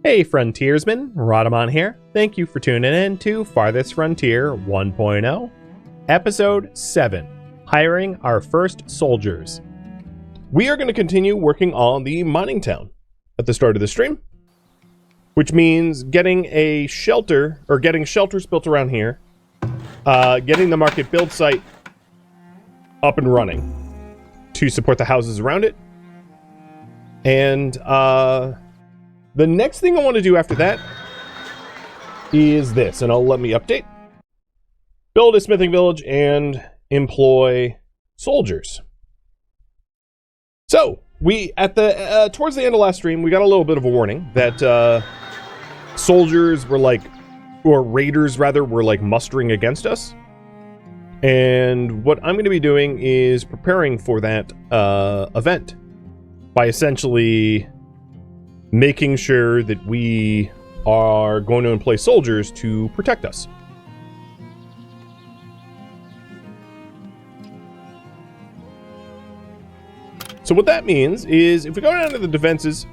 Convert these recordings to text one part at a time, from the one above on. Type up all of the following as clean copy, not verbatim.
Hey Frontiersmen, Rhadamant here. Thank you for tuning in to Farthest Frontier 1.0, Episode 7, Hiring Our First Soldiers. We are going to continue working on the mining town at the start of the stream, which means getting a shelter, or getting shelters built around here, getting the market build site up and running to support the houses around it, and the next thing I want to do after that is this, and let me update. Build a smithing village and employ soldiers. So, we, at the, towards the end of last stream, we got a little bit of a warning that, soldiers were or raiders rather, were mustering against us. And what I'm going to be doing is preparing for that, event by essentially making sure that we are going to employ soldiers to protect us. So what that means is, if we go down to the defenses,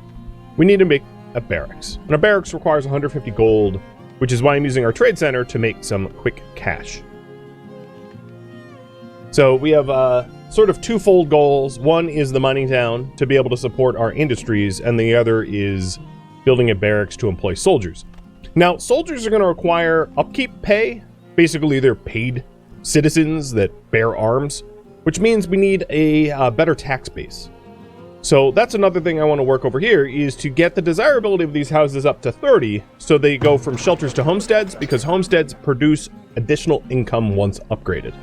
we need to make a barracks. And a barracks requires 150 gold, which is why I'm using our trade center to make some quick cash. So we have sort of twofold goals. One is the mining town to be able to support our industries, and the other is building a barracks to employ soldiers. Now, soldiers are going to require upkeep pay. Basically, they're paid citizens that bear arms, which means we need a better tax base. So that's another thing I want to work over here, is to get the desirability of these houses up to 30, so they go from shelters to homesteads, because homesteads produce additional income once upgraded.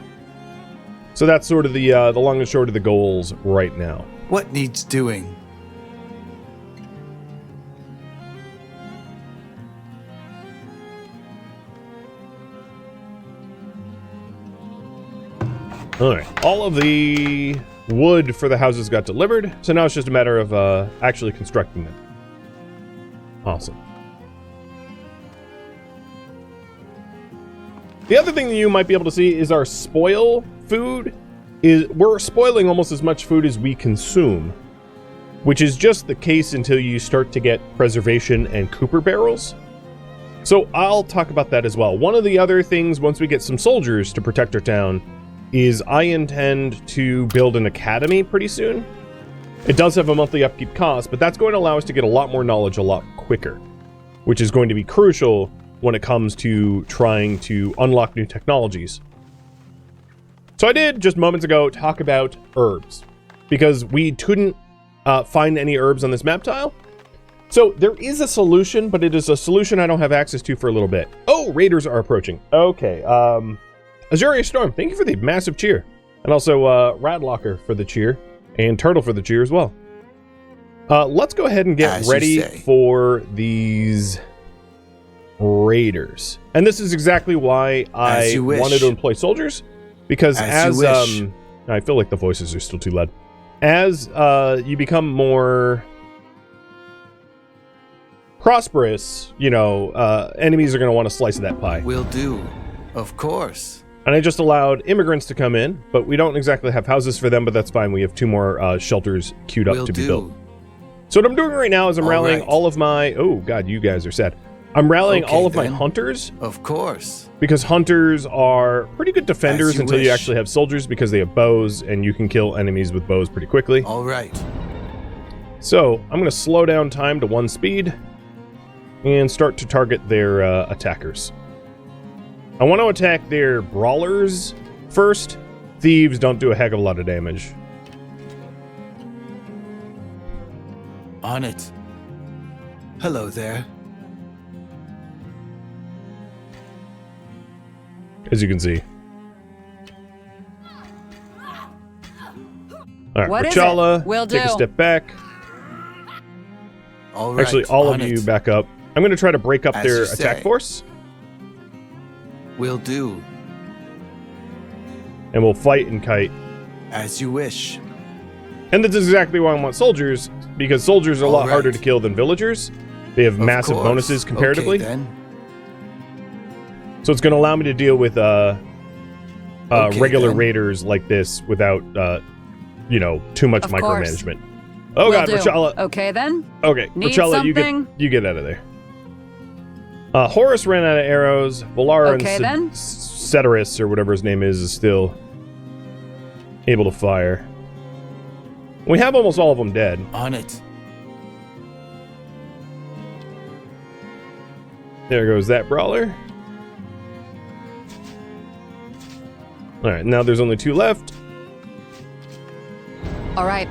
So that's sort of the long and short of the goals right now. What needs doing? Alright, all of the wood for the houses got delivered, so now it's just a matter of actually constructing them. Awesome. The other thing that you might be able to see is our spoil food. We're spoiling almost as much food as we consume, which is just the case until you start to get preservation and cooper barrels. So I'll talk about that as well. One of the other things, once we get some soldiers to protect our town, is I intend to build an academy pretty soon. It does have a monthly upkeep cost, but that's going to allow us to get a lot more knowledge a lot quicker, which is going to be crucial when it comes to trying to unlock new technologies. So I did, just moments ago, talk about herbs, because we couldn't find any herbs on this map tile. So there is a solution, but it is a solution I don't have access to for a little bit. Oh, raiders are approaching. Okay, Azuria Storm, thank you for the massive cheer. And also Radlocker for the cheer, and Turtle for the cheer as well. Let's go ahead and get ready for these raiders. And this is exactly why I wanted to employ soldiers, because I feel like the voices are still too loud. As you become more prosperous, enemies are going to want to slice of that pie. Will do, of course. And I just allowed immigrants to come in, but we don't exactly have houses for them, but that's fine. We have 2 more shelters queued up to be built. So what I'm doing right now is I'm rallying all of my... Oh, God, you guys are sad. I'm rallying all of my hunters. Of course. Because hunters are pretty good defenders until you actually have soldiers, because they have bows, and you can kill enemies with bows pretty quickly. All right. So I'm going to slow down time to 1 speed and start to target their attackers. I want to attack their brawlers first. Thieves don't do a heck of a lot of damage. On it. Hello there. As you can see. Alright, Rachala, take a step back. All right, actually, all of you back up. I'm going to try to break up their attack force. Will do. And we'll fight and kite. As you wish. And that's exactly why I want soldiers, because soldiers are a lot harder to kill than villagers. They have massive bonuses comparatively. Okay, then. So it's going to allow me to deal with regular raiders like this without, too much micromanagement. Oh god, Rachala. Okay then. Okay, Rachala, you get out of there. Horus ran out of arrows. Valar Okay, and then. Ceteris, or whatever his name is still able to fire. We have almost all of them dead. On it. There goes that brawler. Alright, now there's only 2 left. All right.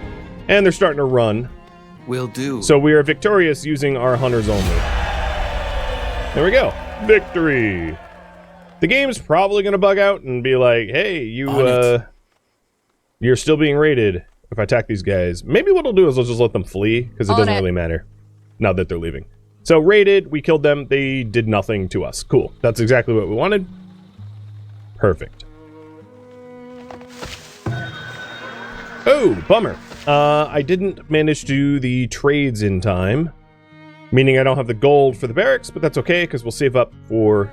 And they're starting to run. Will do. So we are victorious using our hunters only. There we go. Victory! The game's probably going to bug out and be like, hey, you're still being raided if I attack these guys. Maybe what I'll do is I'll just let them flee, because it doesn't really matter now that they're leaving. So raided, we killed them, they did nothing to us. Cool. That's exactly what we wanted. Perfect. Oh, bummer. I didn't manage to do the trades in time, meaning I don't have the gold for the barracks, but that's okay, because we'll save up for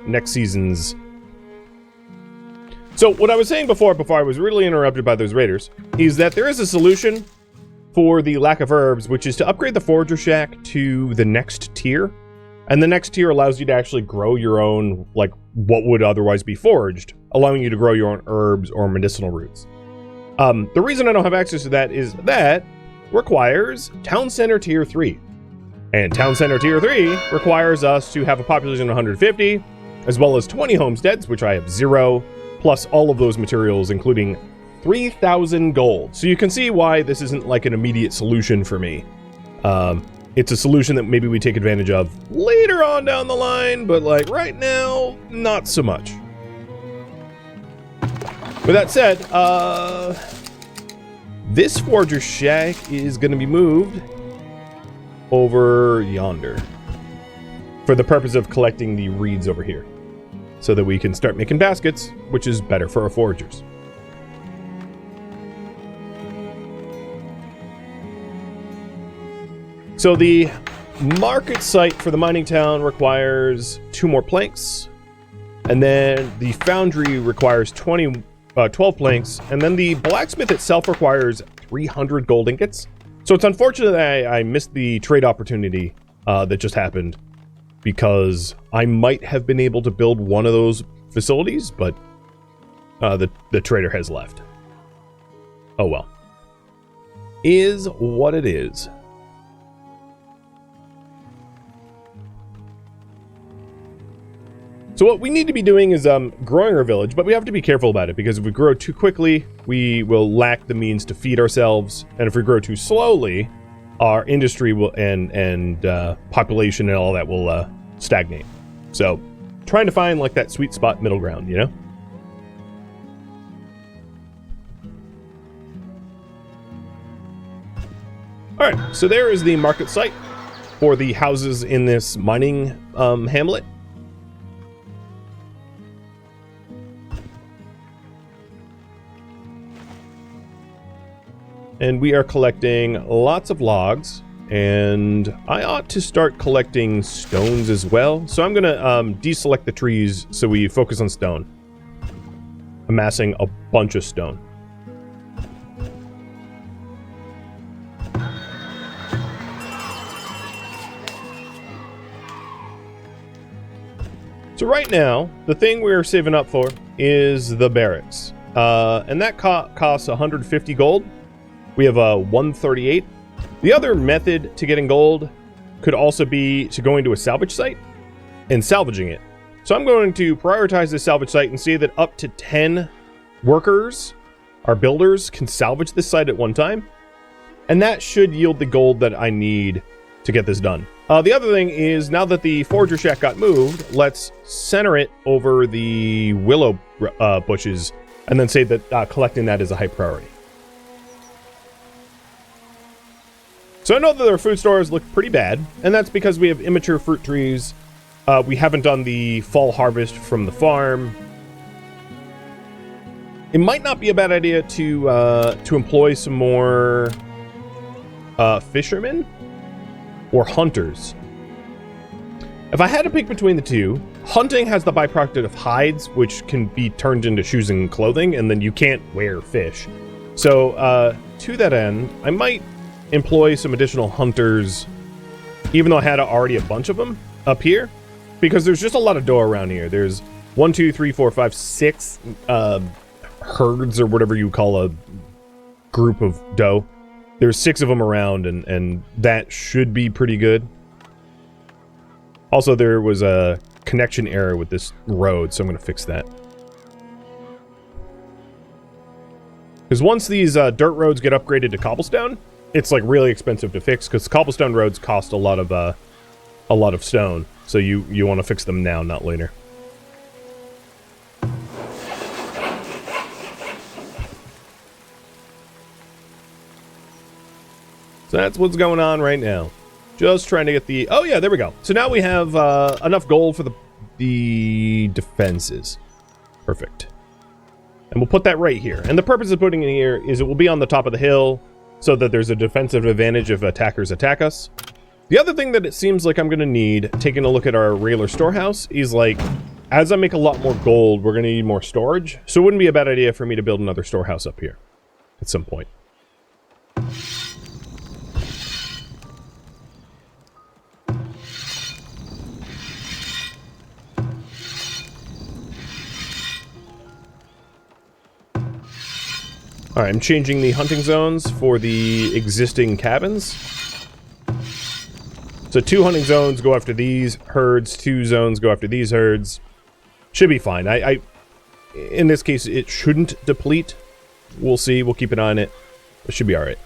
next season's. So what I was saying before I was really interrupted by those raiders, is that there is a solution for the lack of herbs, which is to upgrade the Forager Shack to the next tier. And the next tier allows you to actually grow your own, like, what would otherwise be foraged, allowing you to grow your own herbs or medicinal roots. The reason I don't have access to that is that requires Town Center Tier 3. And Town Center Tier 3 requires us to have a population of 150, as well as 20 homesteads, which I have 0, plus all of those materials, including 3,000 gold. So you can see why this isn't like an immediate solution for me. It's a solution that maybe we take advantage of later on down the line, but like right now, not so much. With that said, this Forager Shack is going to be moved over yonder for the purpose of collecting the reeds over here, so that we can start making baskets, which is better for our foragers. So the market site for the mining town requires 2 more planks, and then the foundry requires 12 planks, and then the blacksmith itself requires 300 gold ingots. So it's unfortunate that I missed the trade opportunity that just happened, because I might have been able to build one of those facilities, but the trader has left. Oh well. Is what it is. So what we need to be doing is growing our village, but we have to be careful about it, because if we grow too quickly, we will lack the means to feed ourselves, and if we grow too slowly, our industry will and population and all that will stagnate. So trying to find like that sweet spot middle ground, you know? All right, so there is the market site for the houses in this mining hamlet. And we are collecting lots of logs, and I ought to start collecting stones as well. So I'm gonna deselect the trees so we focus on stone. Amassing a bunch of stone. So right now, the thing we're saving up for is the barracks. And that costs 150 gold. We have a 138. The other method to getting gold could also be to go into a salvage site and salvaging it. So I'm going to prioritize this salvage site and see that up to 10 workers, our builders, can salvage this site at one time. And that should yield the gold that I need to get this done. The other thing is, now that the Forager Shack got moved, let's center it over the willow bushes, and then say that collecting that is a high priority. So I know that our food stores look pretty bad, and that's because we have immature fruit trees. We haven't done the fall harvest from the farm. It might not be a bad idea to employ some more fishermen or hunters. If I had to pick between the two, hunting has the byproduct of hides, which can be turned into shoes and clothing, and then you can't wear fish. So to that end, I might employ some additional hunters, even though I had already a bunch of them. up here, because there's just a lot of dough around here. There's 1, 2, 3, 4, 5, 6 herds, or whatever you call a group of dough. There's 6 of them around, and that should be pretty good. Also, there was a connection error with this road, so I'm going to fix that. Because once these dirt roads get upgraded to cobblestone, it's like really expensive to fix, because cobblestone roads cost a lot of stone. So you want to fix them now, not later. So that's what's going on right now. Just trying to get the... Oh yeah, there we go. So now we have enough gold for the defenses. Perfect. And we'll put that right here. And the purpose of putting it here is it will be on the top of the hill so that there's a defensive advantage if attackers attack us. The other thing that it seems like I'm going to need, taking a look at our regular storehouse, is like, as I make a lot more gold, we're going to need more storage. So it wouldn't be a bad idea for me to build another storehouse up here at some point. Alright, I'm changing the hunting zones for the existing cabins. So 2 hunting zones go after these herds, 2 zones go after these herds. Should be fine. In this case, it shouldn't deplete. We'll see. We'll keep an eye on it. It should be alright.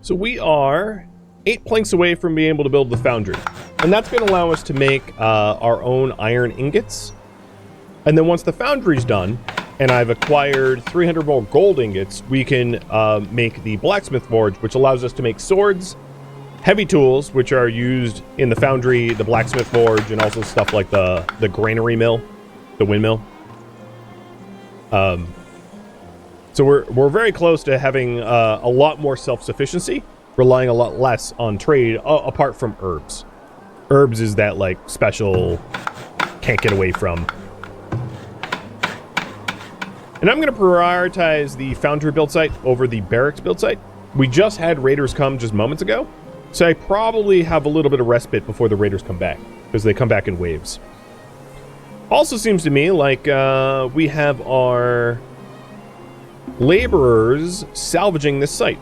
So we are 8 planks away from being able to build the foundry. And that's going to allow us to make our own iron ingots. And then once the foundry's done, and I've acquired 300 more gold ingots, we can make the blacksmith forge, which allows us to make swords, heavy tools, which are used in the foundry, the blacksmith forge, and also stuff like the granary mill, the windmill. So we're very close to having a lot more self-sufficiency, relying a lot less on trade, apart from herbs. Herbs is that, like, special, can't get away from. And I'm going to prioritize the foundry build site over the barracks build site. We just had raiders come just moments ago, so I probably have a little bit of respite before the raiders come back, because they come back in waves. Also seems to me like we have our laborers salvaging this site,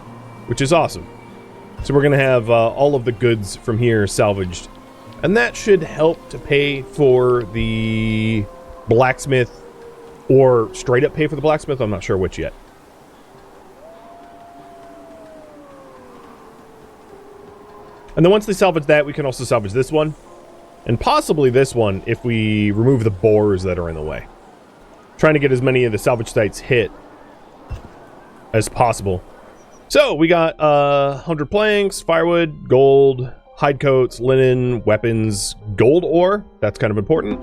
which is awesome. So we're going to have all of the goods from here salvaged. And that should help to pay for the blacksmith, or straight up pay for the blacksmith. I'm not sure which yet. And then once they salvage that, we can also salvage this one. And possibly this one if we remove the boars that are in the way. Trying to get as many of the salvage sites hit as possible. So we got 100 planks, firewood, gold, hide coats, linen, weapons, gold ore. That's kind of important.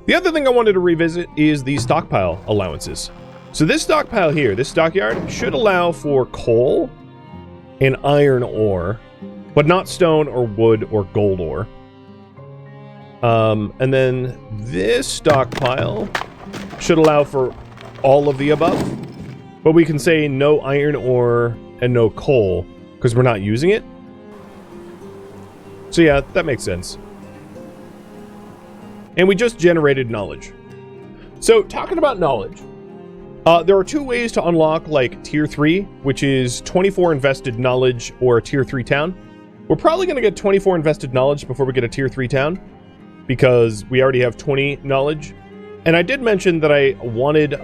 The other thing I wanted to revisit is the stockpile allowances. So this stockpile here, this stockyard, should allow for coal and iron ore, but not stone or wood or gold ore. And then this stockpile should allow for all of the above. But we can say no iron ore and no coal, because we're not using it. So yeah, that makes sense. And we just generated knowledge. So talking about knowledge, there are 2 ways to unlock like tier 3, which is 24 invested knowledge or a tier 3 town. We're probably going to get 24 invested knowledge before we get a tier 3 town, because we already have 20 knowledge. And I did mention that I wanted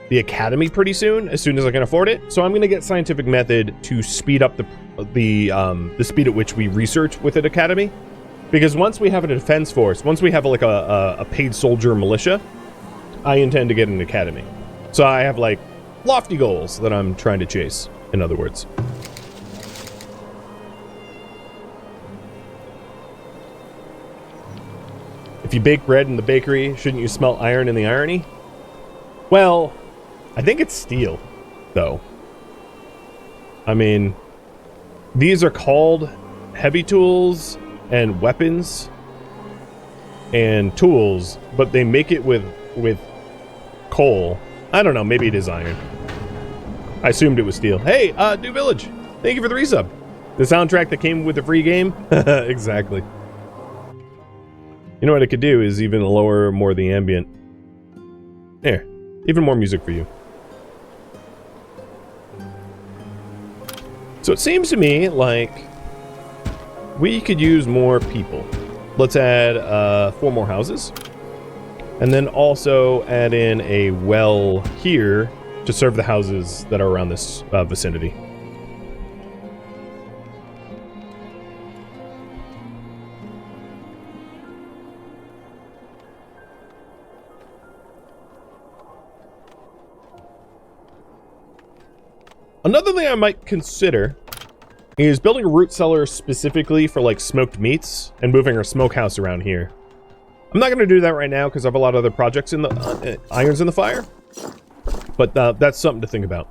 the academy pretty soon as I can afford it. So I'm going to get scientific method to speed up the speed at which we research with an academy. Because once we have a defense force, once we have like a paid soldier militia, I intend to get an academy. So I have like lofty goals that I'm trying to chase, in other words. If you bake bread in the bakery, shouldn't you smell iron in the irony? Well, I think it's steel, though. I mean, These are called heavy tools and weapons and tools, but they make it with coal. I don't know, maybe it is iron. I assumed it was steel. Hey, New Village, thank you for the resub. The soundtrack that came with the free game? Exactly. You know what I could do is even lower more the ambient. There, even more music for you. So it seems to me like we could use more people. Let's add 4 more houses. And then also add in a well here to serve the houses that are around this vicinity. Another thing I might consider is building a root cellar specifically for like smoked meats and moving our smokehouse around here. I'm not going to do that right now because I have a lot of other projects in the irons in the fire, but that's something to think about.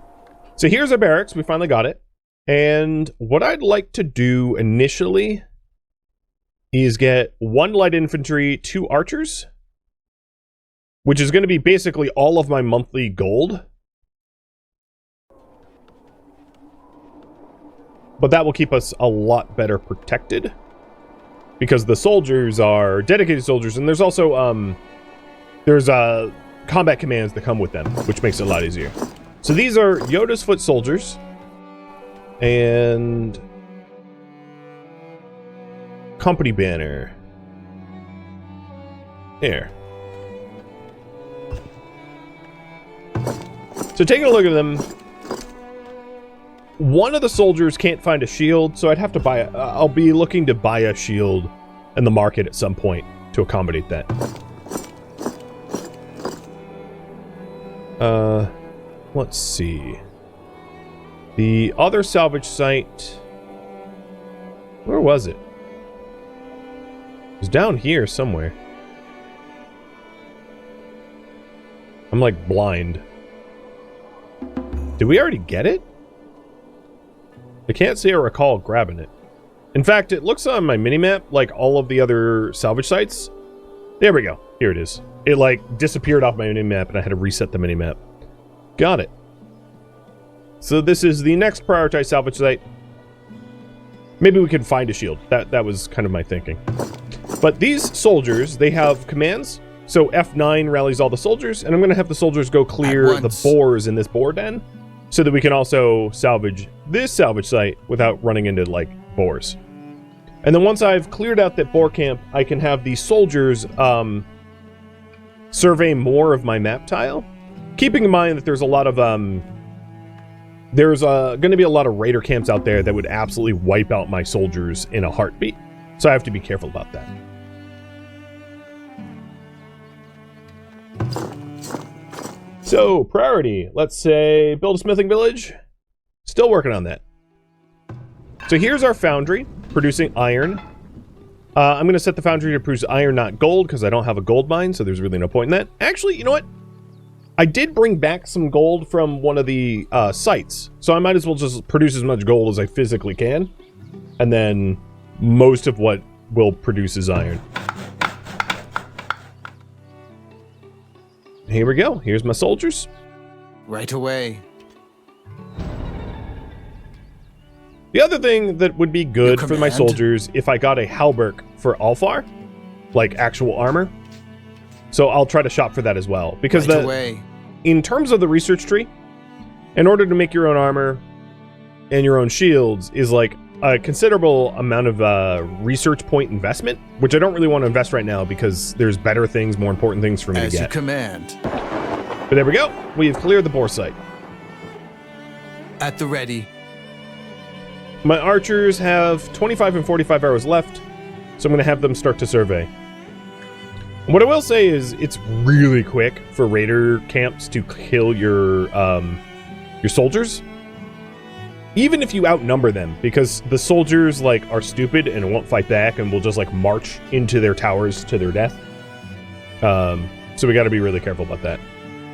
So here's our barracks. We finally got it. And what I'd like to do initially is get 1 light infantry, 2 archers, which is going to be basically all of my monthly gold. But that will keep us a lot better protected. Because the soldiers are dedicated soldiers, and there's also, combat commands that come with them, which makes it a lot easier. So these are Yoda's foot soldiers. And... company banner. There. So taking a look at them... one of the soldiers can't find a shield, so I'd have to buy a... I'll be looking to buy a shield in the market at some point to accommodate that. Let's see. The other salvage site... where was it? It was down here somewhere. I'm like blind. Did we already get it? I can't say I recall grabbing it. In fact, it looks on my minimap like all of the other salvage sites. There we go. Here it is. It like disappeared off my minimap and I had to reset the minimap. Got it. So this is the next prioritized salvage site. Maybe we could find a shield. That was kind of my thinking. But these soldiers, they have commands. So F9 rallies all the soldiers, and I'm going to have the soldiers go clear the boars in this boar den, so that we can also salvage this salvage site without running into, like, boars. And then once I've cleared out that boar camp, I can have the soldiers survey more of my map tile, keeping in mind that there's a lot of there's going to be a lot of raider camps out there that would absolutely wipe out my soldiers in a heartbeat. So I have to be careful about that. So, priority. Let's say build a smithing village. Still working on that. So here's our foundry, producing iron. I'm going to set the foundry to produce iron, not gold, because I don't have a gold mine, so there's really no point in that. Actually, you know what? I did bring back some gold from one of the sites, so I might as well just produce as much gold as I physically can. And then most of what will produce is iron. Here we go. Here's my soldiers. Right away. The other thing that would be good for my soldiers if I got a halberd for Alfar, like actual armor. So I'll try to shop for that as well. Because in terms of the research tree, in order to make your own armor and your own shields is like a considerable amount of research point investment, which I don't really want to invest right now because there's better things, more important things for me to get. As you command. But there we go. We've cleared the boar site. At the ready. My archers have 25 and 45 arrows left, so I'm going to have them start to survey. And what I will say is it's really quick for raider camps to kill your soldiers. Even if you outnumber them, because the soldiers like are stupid and won't fight back and will just like march into their towers to their death. So we got to be really careful about that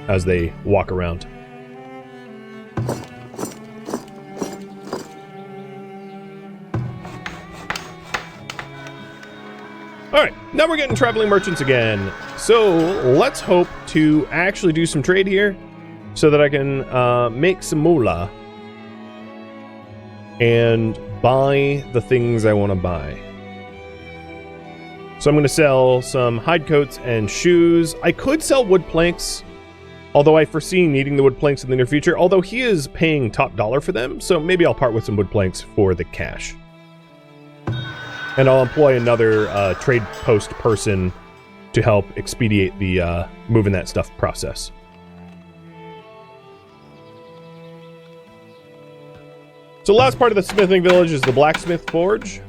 as they walk around. Alright, now we're getting traveling merchants again. So let's hope to actually do some trade here so that I can make some moolah and buy the things I want to buy. So I'm going to sell some hide coats and shoes. I could sell wood planks, although I foresee needing the wood planks in the near future, although he is paying top dollar for them, so maybe I'll part with some wood planks for the cash. And I'll employ another trade post person to help expedite the moving that stuff process. So last part of the smithing village is the blacksmith forge.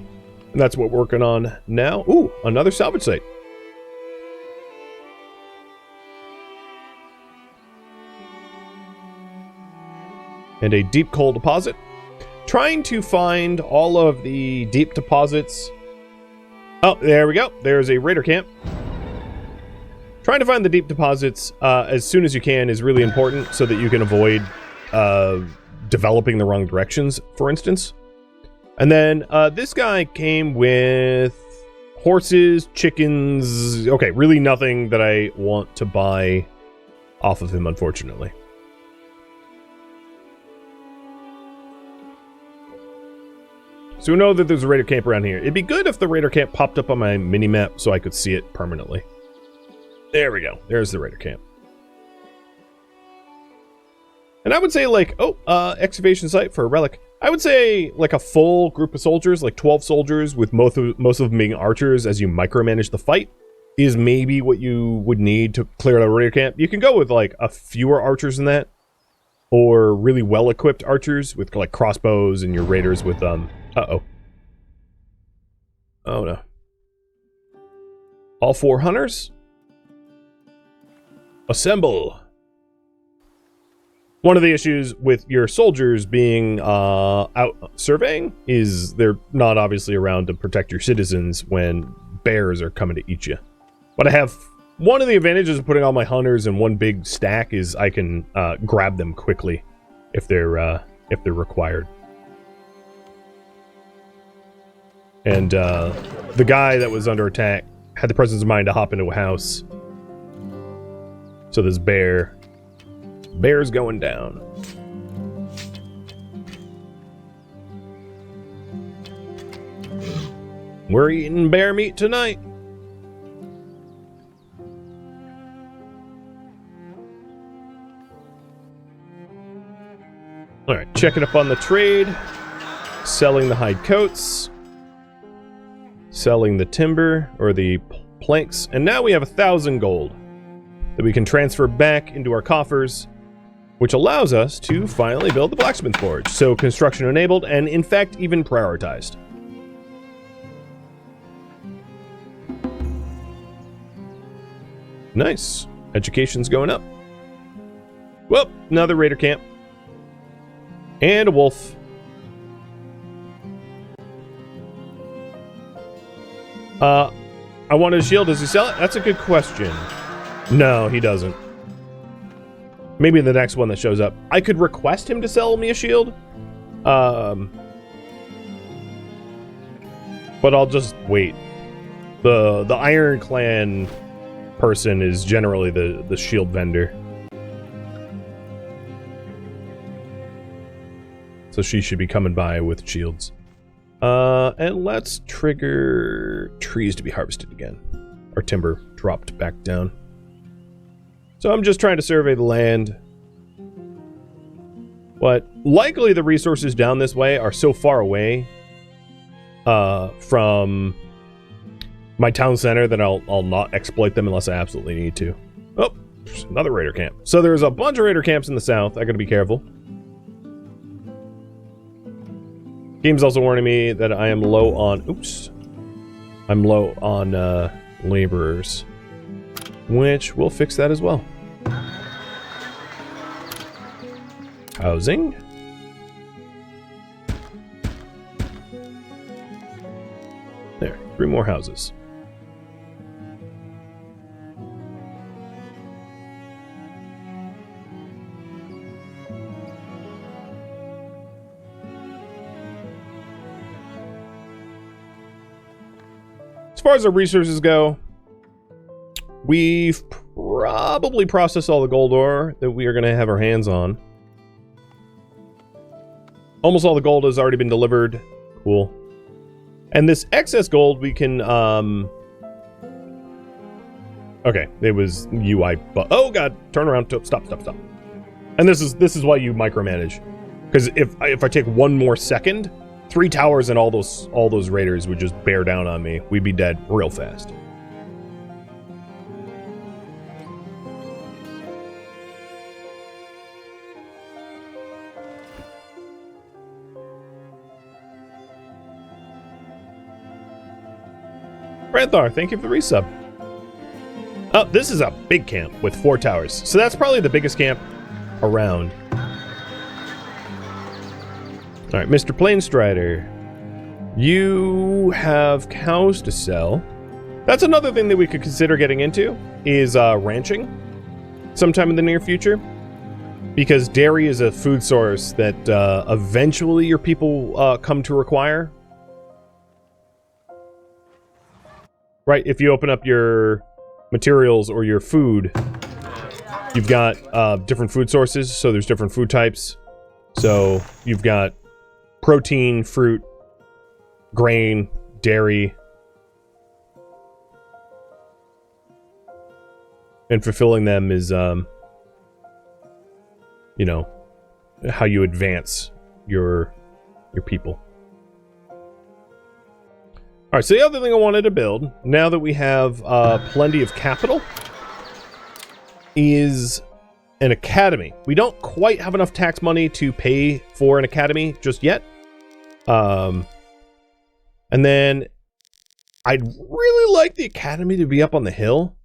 And that's what we're working on now. Ooh, another salvage site. And a deep coal deposit. Trying to find all of the deep deposits. Oh, there we go. There's a raider camp. Trying to find the deep deposits as soon as you can is really important so that you can avoid developing the wrong directions, for instance. And then this guy came with horses, chickens. Okay, really nothing that I want to buy off of him, unfortunately. So we know that there's a raider camp around here. It'd be good if the raider camp popped up on my mini-map so I could see it permanently. There we go. There's the raider camp. And I would say, like, excavation site for a relic. I would say, like, a full group of soldiers, like 12 soldiers, with most of them being archers as you micromanage the fight, is maybe what you would need to clear out a raider camp. You can go with, like, a fewer archers than that, or really well-equipped archers with, like, crossbows and your raiders with, uh-oh. Oh, no. All 4 hunters? Assemble! One of the issues with your soldiers being out surveying is they're not obviously around to protect your citizens when bears are coming to eat you. But I have one of the advantages of putting all my hunters in one big stack is I can grab them quickly if they're required. And the guy that was under attack had the presence of mind to hop into a house. So this bear's going down. We're eating bear meat tonight. Alright, checking up on the trade. Selling the hide coats. Selling the timber, or the planks. And now we have 1,000 gold that we can transfer back into our coffers, which allows us to finally build the blacksmith forge. So construction enabled, and in fact, even prioritized. Nice. Education's going up. Well, another raider camp. And a wolf. I wanted a shield. Does he sell it? That's a good question. No, he doesn't. Maybe in the next one that shows up. I could request him to sell me a shield. But I'll just wait. The Iron Clan person is generally the shield vendor. So she should be coming by with shields. And let's trigger trees to be harvested again. Our timber dropped back down. So I'm just trying to survey the land. But likely the resources down this way are so far away from my town center that I'll not exploit them unless I absolutely need to. Oh, there's another raider camp. So there's a bunch of raider camps in the south. I gotta be careful. Game's also warning me that I am low on... Oops. I'm low on laborers. Which will fix that as well. Housing. There, 3 more houses. far as our resources go, we've probably processed all the gold ore that we are going to have our hands on. Almost all the gold has already been delivered. Cool. And this excess gold we can, okay, it was UI, but oh god, turn around, stop. And this is why you micromanage. Because if I take one more second, 3 towers and all those raiders would just bear down on me. We'd be dead real fast. Ranthar, thank you for the resub. Oh, this is a big camp with 4 towers. So that's probably the biggest camp around. Alright, Mr. Planestrider. You have cows to sell. That's another thing that we could consider getting into, is ranching sometime in the near future. Because dairy is a food source that eventually your people come to require. Right, if you open up your materials or your food, you've got different food sources, so there's different food types. So you've got protein, fruit, grain, dairy. And fulfilling them is, you know, how you advance your people. Alright, so the other thing I wanted to build, now that we have plenty of capital, is an academy. We don't quite have enough tax money to pay for an academy just yet. And then I'd really like the academy to be up on the hill.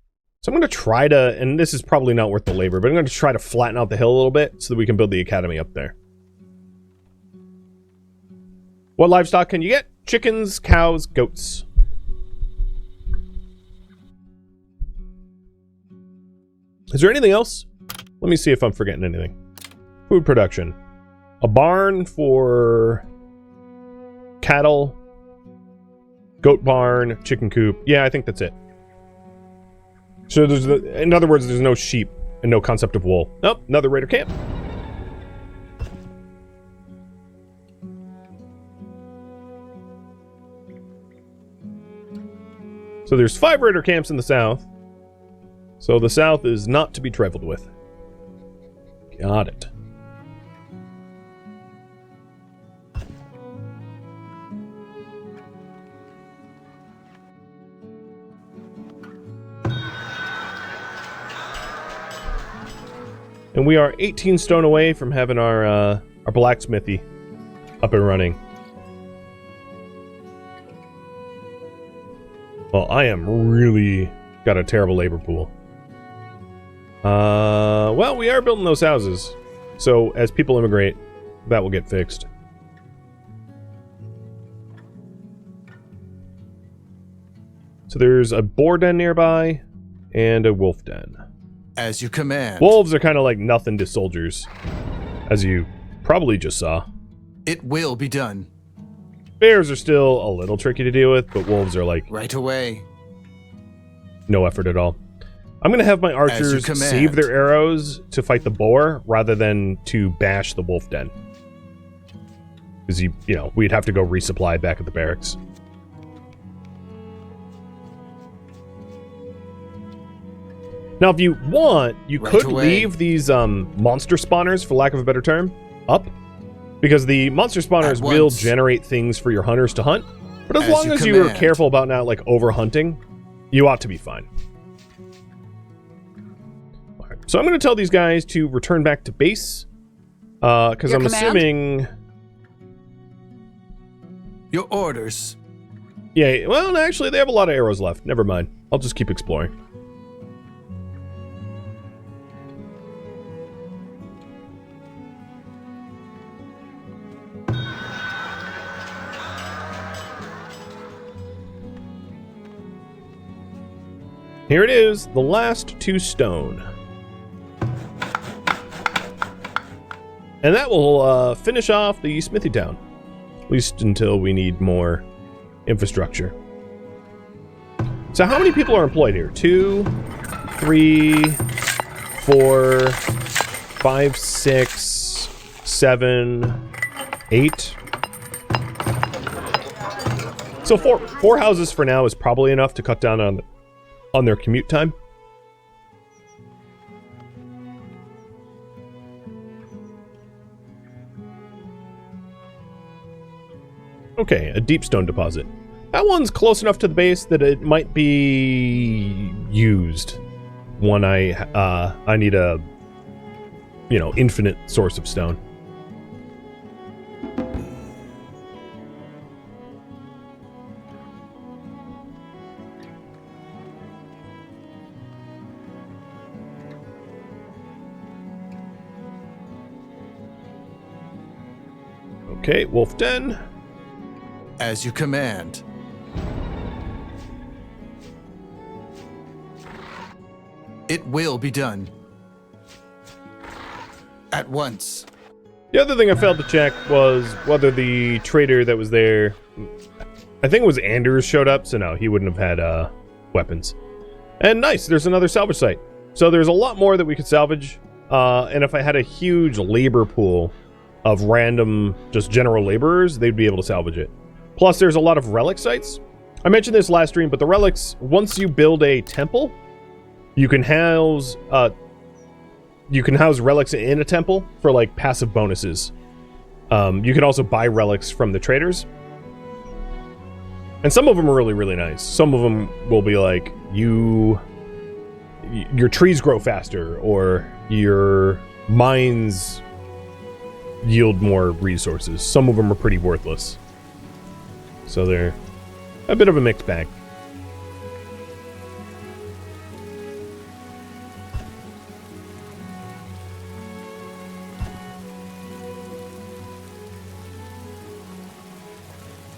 So I'm going to try to, and this is probably not worth the labor, but I'm going to try to flatten out the hill a little bit so that we can build the academy up there. What livestock can you get? Chickens, cows, goats. Is there anything else? Let me see if I'm forgetting anything. Food production. A barn for cattle. Goat barn, chicken coop. Yeah, I think that's it. So there's in other words, there's no sheep and no concept of wool. Oh, another raider camp. So there's 5 raider camps in the south. So the south is not to be trifled with. Got it. And we are 18 stone away from having our blacksmithy up and running. Well, I am really got a terrible labor pool. Well, we are building those houses. So, as people immigrate, that will get fixed. So there's a boar den nearby, and a wolf den. As you command. Wolves are kind of like nothing to soldiers, as you probably just saw. It will be done. Bears are still a little tricky to deal with, but wolves are like... Right away. No effort at all. I'm going to have my archers save their arrows to fight the boar, rather than to bash the wolf den. Because, you know, we'd have to go resupply back at the barracks. Now, if you want, you could leave these monster spawners, for lack of a better term, up. Because the monster spawners will generate things for your hunters to hunt. But as long as you are careful about not, like, over-hunting, you ought to be fine. Right. So I'm going to tell these guys to return back to base. Because I'm assuming... Your orders. Yeah, well, actually, they have a lot of arrows left. Never mind. I'll just keep exploring. Here it is, the last 2 stone. And that will finish off the smithy town. At least until we need more infrastructure. So how many people are employed here? 2, 3, 4, 5, 6, 7, 8. So four houses for now is probably enough to cut down on their commute time. Okay, a deep stone deposit. That one's close enough to the base that it might be used when I need a, you know, infinite source of stone. Okay, Wolf Den. As you command. It will be done. At once. The other thing I failed to check was whether the trader that was there, I think it was Anders, showed up, so no, he wouldn't have had weapons. And nice, there's another salvage site. So there's a lot more that we could salvage, and if I had a huge labor pool of random, just general laborers, they'd be able to salvage it. Plus, there's a lot of relic sites. I mentioned this last stream, but the relics, once you build a temple, you can house relics in a temple for like passive bonuses. You can also buy relics from the traders. And some of them are really, really nice. Some of them will be like, your trees grow faster, or your mines yield more resources. Some of them are pretty worthless. So they're a bit of a mixed bag.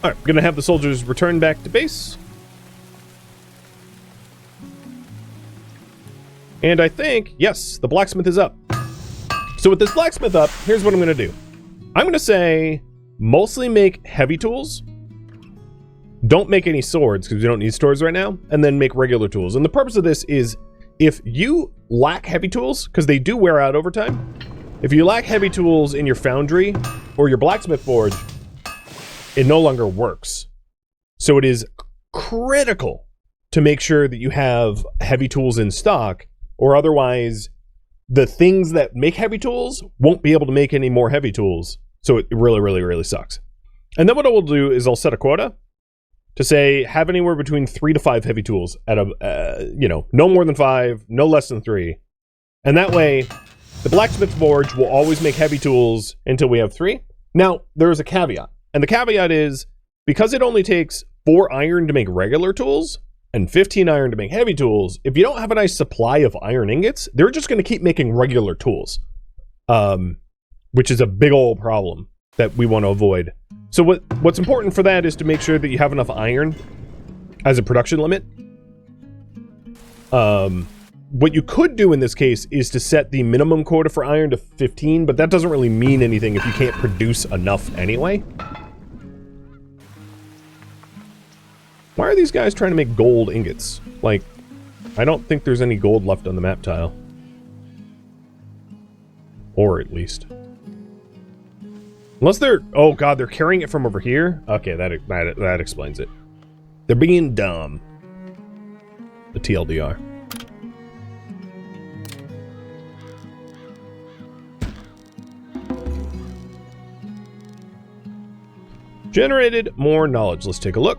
Alright, I'm gonna have the soldiers return back to base. And I think, yes, the blacksmith is up. So with this blacksmith up, here's what I'm gonna do. I'm gonna say, mostly make heavy tools. Don't make any swords, because we don't need swords right now, and then make regular tools. And the purpose of this is, if you lack heavy tools, because they do wear out over time, if you lack heavy tools in your foundry or your blacksmith forge, it no longer works. So it is critical to make sure that you have heavy tools in stock, or otherwise the things that make heavy tools won't be able to make any more heavy tools. So it really, really, really sucks. And then what I will do is I'll set a quota to say, have anywhere between 3 to 5 heavy tools at a, no more than 5, no less than 3. And that way, the blacksmith forge will always make heavy tools until we have 3. Now, there is a caveat. And the caveat is, because it only takes 4 iron to make regular tools, and 15 iron to make heavy tools, if you don't have a nice supply of iron ingots, they're just going to keep making regular tools. Which is a big old problem that we want to avoid. So what's important for that is to make sure that you have enough iron as a production limit. What you could do in this case is to set the minimum quota for iron to 15, but that doesn't really mean anything if you can't produce enough anyway. Why are these guys trying to make gold ingots? Like, I don't think there's any gold left on the map tile. Or at least. Unless they're... Oh god, they're carrying it from over here? Okay, that explains it. They're being dumb. The TLDR. Generated more knowledge. Let's take a look.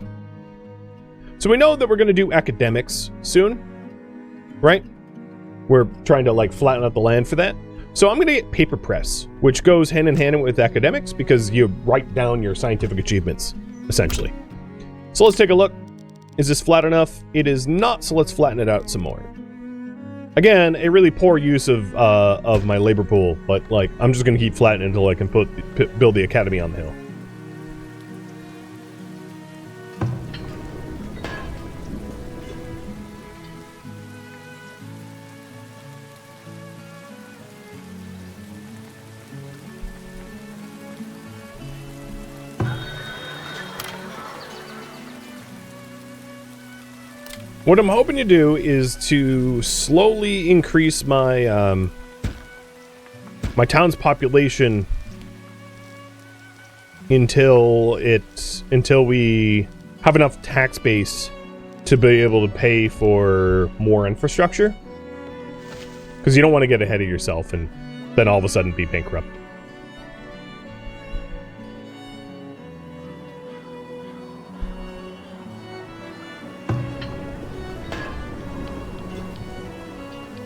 So we know that we're going to do academics soon, right? We're trying to like flatten out the land for that. So I'm going to get paper press, which goes hand in hand with academics because you write down your scientific achievements, essentially. So let's take a look. Is this flat enough? It is not, so let's flatten it out some more. Again, a really poor use of my labor pool, but like I'm just going to keep flattening until I can build the academy on the hill. What I'm hoping to do is to slowly increase my my town's population until we have enough tax base to be able to pay for more infrastructure. Because you don't want to get ahead of yourself and then all of a sudden be bankrupt.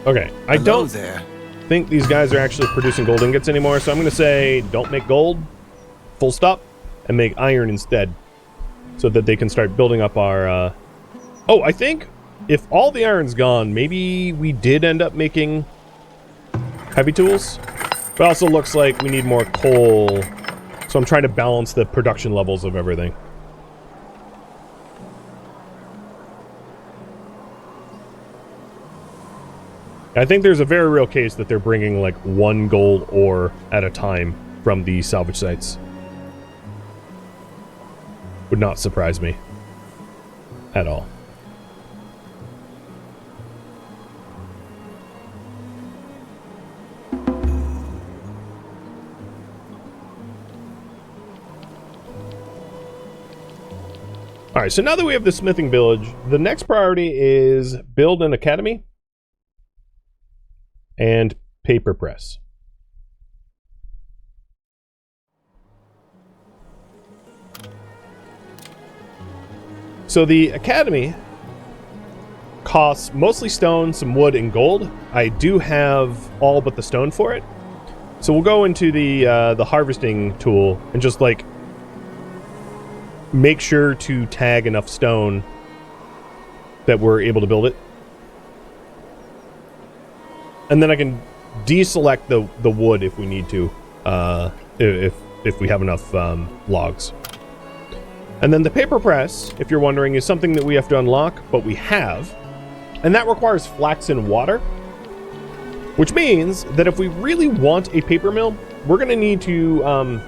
Okay, I don't think these guys are actually producing gold ingots anymore, so I'm going to say don't make gold, full stop, and make iron instead, so that they can start building up our... Oh, I think if all the iron's gone, maybe we did end up making heavy tools, but it also looks like we need more coal, so I'm trying to balance the production levels of everything. I think there's a very real case that they're bringing like one gold ore at a time from the salvage sites. Would not surprise me at all. All right, so now that we have the smithing village, the next priority is build an academy and paper press. So the academy costs mostly stone, some wood, and gold. I do have all but the stone for it. So we'll go into the harvesting tool and just like make sure to tag enough stone that we're able to build it. And then I can deselect the wood if we need to, if we have enough logs. And then the paper press, if you're wondering, is something that we have to unlock, but we have. And that requires flax and water, which means that if we really want a paper mill, we're going to need to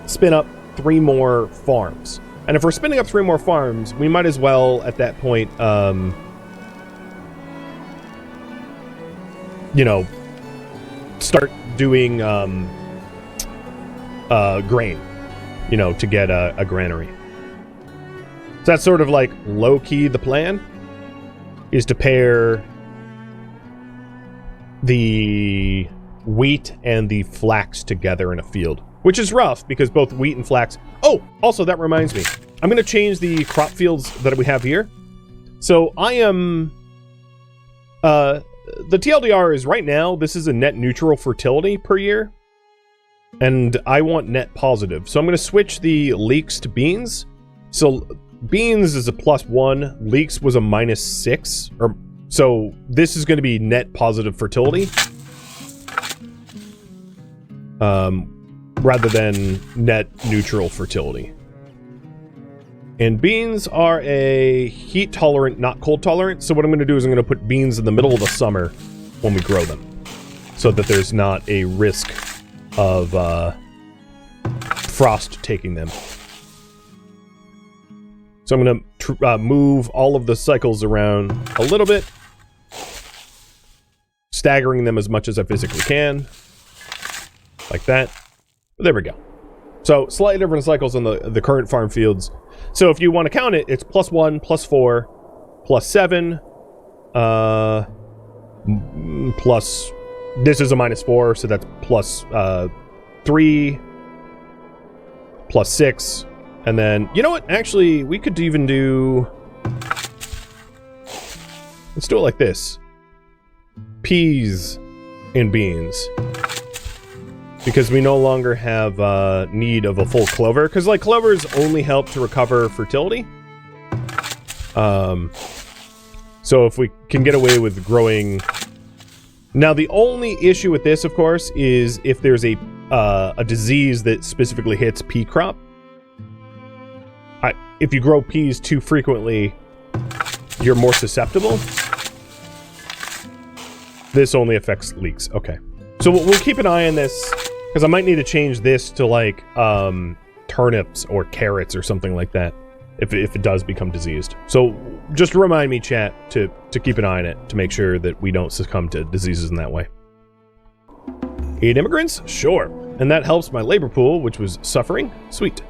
spin up 3 more farms. And if we're spinning up 3 more farms, we might as well, at that point, you know, start doing grain, you know, to get a granary. So that's sort of like low-key the plan, is to pair the wheat and the flax together in a field, which is rough because both wheat and flax... Oh, also that reminds me, I'm going to change the crop fields that we have here. So I am... the TLDR is right now, this is a net neutral fertility per year, and I want net positive. So I'm going to switch the leeks to beans. So beans is a +1, leeks was a -6, or so this is going to be net positive fertility, rather than net neutral fertility. And beans are a heat tolerant, not cold tolerant. So what I'm going to do is I'm going to put beans in the middle of the summer when we grow them, so that there's not a risk of frost taking them. So I'm going to move all of the cycles around a little bit, staggering them as much as I physically can, like that. There we go. So slightly different cycles on the current farm fields. So if you want to count it, it's +1, +4, +7, plus, this is a -4, so that's +3, +6, and then, you know what, actually, we could even do, let's do it like this, peas and beans, because we no longer have need of a full clover, because like clovers only help to recover fertility. So if we can get away with growing... Now the only issue with this, of course, is if there's a disease that specifically hits pea crop. If you grow peas too frequently, you're more susceptible. This only affects leeks. Okay. So we'll keep an eye on this, because I might need to change this to like turnips or carrots or something like that. if it does become diseased. So just remind me, chat, to keep an eye on it to make sure that we don't succumb to diseases in that way. 8 immigrants? Sure. And that helps my labor pool, which was suffering. Sweet.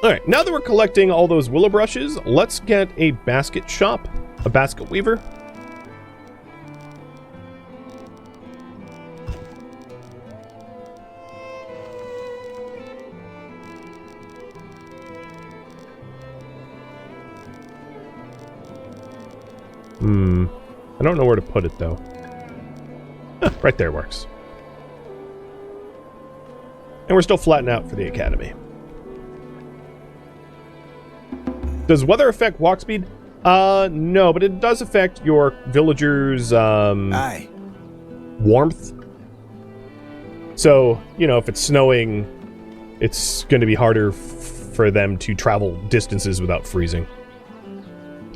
Alright, now that we're collecting all those willow brushes, let's get a basket shop, a basket weaver. I don't know where to put it though. Right there works. And we're still flattened out for the academy. Does weather affect walk speed? No, but it does affect your villagers' warmth. So, you know, if it's snowing, it's going to be harder for them to travel distances without freezing.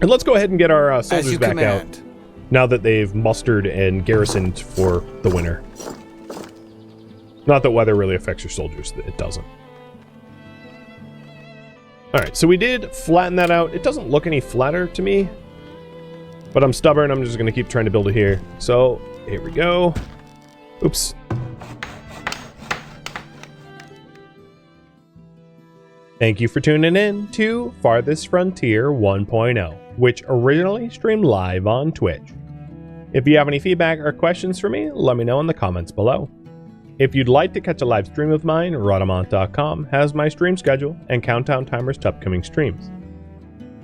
And let's go ahead and get our soldiers back out, now that they've mustered and garrisoned for the winter. Not that weather really affects your soldiers, it doesn't. Alright, so we did flatten that out. It doesn't look any flatter to me, but I'm stubborn. I'm just going to keep trying to build it here. So, here we go. Oops. Thank you for tuning in to Farthest Frontier 1.0, which originally streamed live on Twitch. If you have any feedback or questions for me, let me know in the comments below. If you'd like to catch a live stream of mine, Rhadamant.com has my stream schedule and countdown timers to upcoming streams.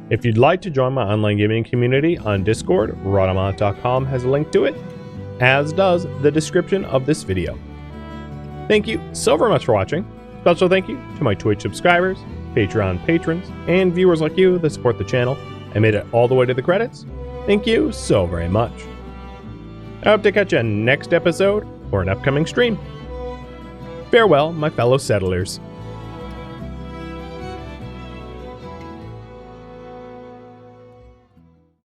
If you'd like to join my online gaming community on Discord, Rhadamant.com has a link to it, as does the description of this video. Thank you so very much for watching. Special thank you to my Twitch subscribers, Patreon patrons, and viewers like you that support the channel and made it all the way to the credits. Thank you so very much. I hope to catch you next episode or an upcoming stream. Farewell, my fellow settlers.